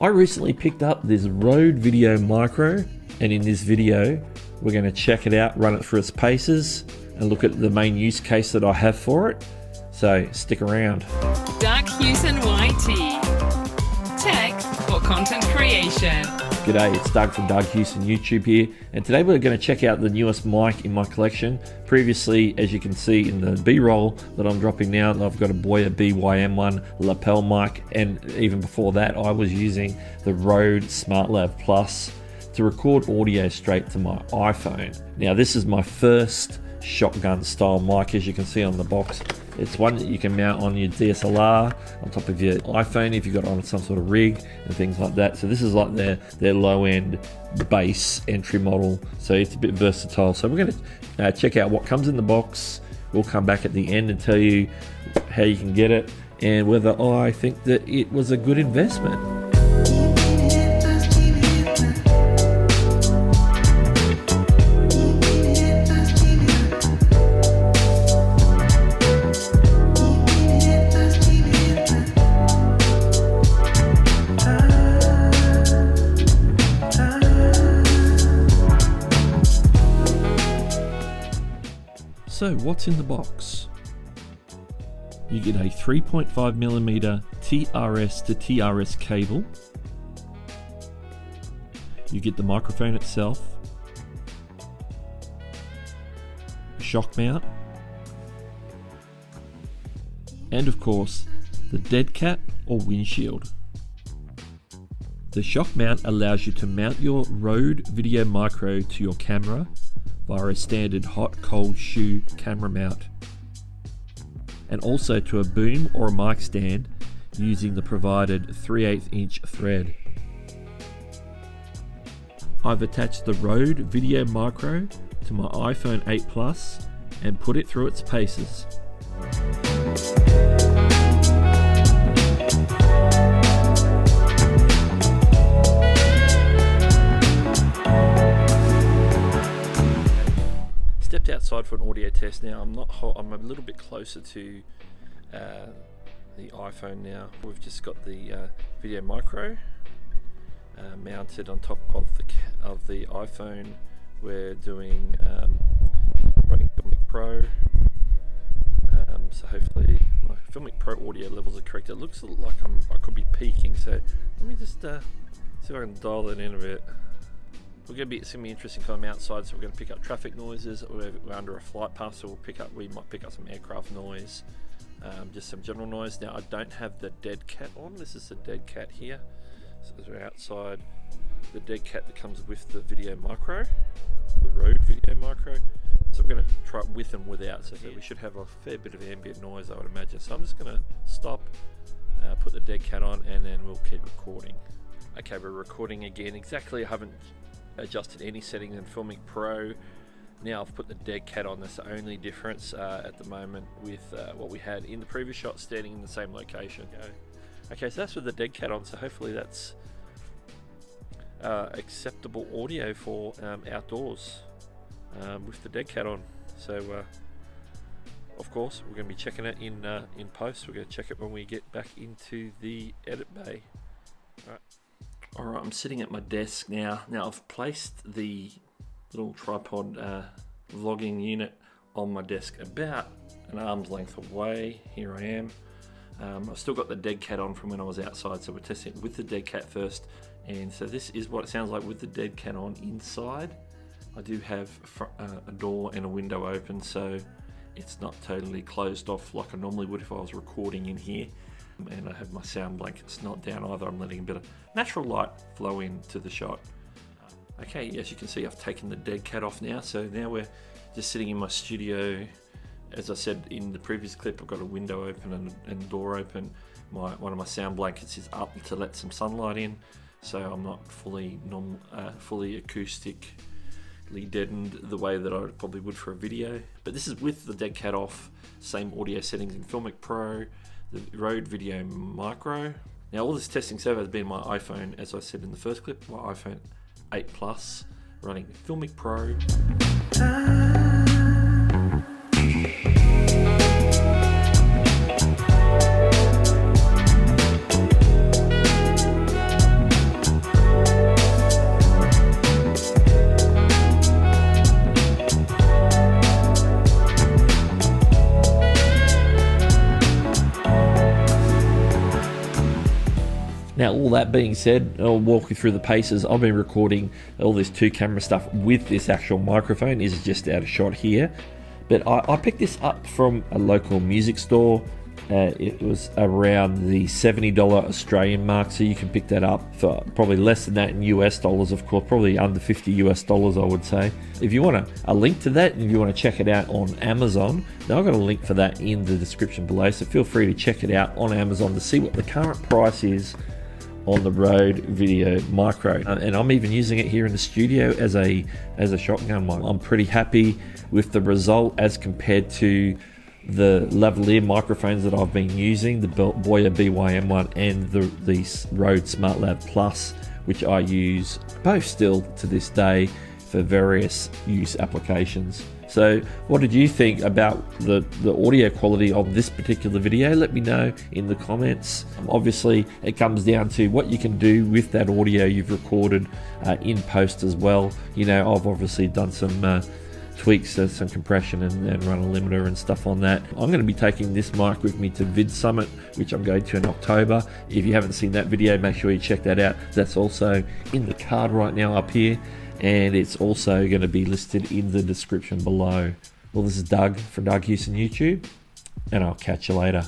I recently picked up this Rode Videomicro, and in this video we're going to check it out, run it through its paces, and look at the main use case that I have for it. So stick around. Hewson YT. Tech for content creation. G'day, it's Doug from Hewson YouTube here, and today we're going to check out the newest mic in my collection. Previously, as you can see in the B-roll that I'm dropping now, I've got a Boya BYM1 lapel mic, and even before that I was using the Rode SmartLav Plus to record audio straight to my iPhone. Now this is my first shotgun style mic, as you can see on the box. It's one that you can mount on your DSLR, on top of your iPhone if you've got it on some sort of rig and things like that. So this is like their low-end base entry model, so it's a bit versatile. So we're going to check out what comes in the box. We'll come back at the end and tell you how you can get it and whether I think that it was a good investment. So what's in the box? You get a 3.5mm TRS to TRS cable. You get the microphone itself, a shock mount, and of course the dead cat or windshield. The shock mount allows you to mount your Rode Videomicro to your camera via a standard hot-cold shoe camera mount, and also to a boom or a mic stand using the provided 3/8 inch thread. I've attached the Rode Videomicro to my iPhone 8 Plus and put it through its paces. Stepped outside for an audio test now. I'm a little bit closer to the iPhone now. We've just got the Videomicro mounted on top of the iPhone. We're doing running Filmic Pro, so hopefully my Filmic Pro audio levels are correct. It looks like I could be peaking, so let me just see if I can dial it in a bit. It's going to be interesting because I'm outside, so we're going to pick up traffic noises. We're under a flight path, so we might pick up some aircraft noise, just some general noise. Now I don't have the dead cat on. This is the dead cat here. So as we're outside, the dead cat that comes with the Videomicro, the Rode Videomicro. So we're going to try it with and without. So we should have a fair bit of ambient noise, I would imagine. So I'm just going to stop, put the dead cat on, and then we'll keep recording. Okay, we're recording again. Exactly, I haven't adjusted any settings in Filmic Pro. Now I've put the dead cat on. That's the only difference at the moment with what we had in the previous shot, standing in the same location. Okay, so that's with the dead cat on, so hopefully that's acceptable audio for outdoors with the dead cat on. So of course we're going to be checking it in post. We're going to check it when we get back into the edit bay. Alright, I'm sitting at my desk now. Now I've placed the little tripod vlogging unit on my desk about an arm's length away. Here I am. I've still got the dead cat on from when I was outside, so we're testing it with the dead cat first. And so this is what it sounds like with the dead cat on inside. I do have a door and a window open, so it's not totally closed off like I normally would if I was recording in here. And I have my sound blankets not down either. I'm letting a bit of natural light flow into the shot. Okay, as you can see, I've taken the dead cat off now. So now we're just sitting in my studio. As I said in the previous clip, I've got a window open and a door open. One of my sound blankets is up to let some sunlight in, so I'm not fully acoustically deadened the way that I probably would for a video. But this is with the dead cat off. Same audio settings in Filmic Pro. The Rode Videomicro. Now all this testing so far has been my iPhone, as I said in the first clip, my iPhone 8 Plus running Filmic Pro. Now, all that being said, I'll walk you through the paces. I've been recording all this 2-camera stuff with this actual microphone. This is just out of shot here. But I picked this up from a local music store. It was around the $70 Australian mark, so you can pick that up for probably less than that in US dollars, of course, probably under $50 US, I would say. If you want a link to that and you want to check it out on Amazon, now I've got a link for that in the description below, so feel free to check it out on Amazon to see what the current price is on the Rode Videomicro, and I'm even using it here in the studio as a shotgun mic. I'm pretty happy with the result as compared to the lavalier microphones that I've been using, the Boya BYM one and the Rode SmartLav Plus, which I use both still to this day for various use applications. So what did you think about the audio quality of this particular video? Let me know in the comments. Obviously, it comes down to what you can do with that audio you've recorded in post as well. You know, I've obviously done some tweaks, some compression and run a limiter and stuff on that. I'm going to be taking this mic with me to Vid Summit, which I'm going to in October. If you haven't seen that video, make sure you check that out. That's also in the card right now up here, and it's also going to be listed in the description below. Well, this is Doug from Doug Hewson YouTube, and I'll catch you later.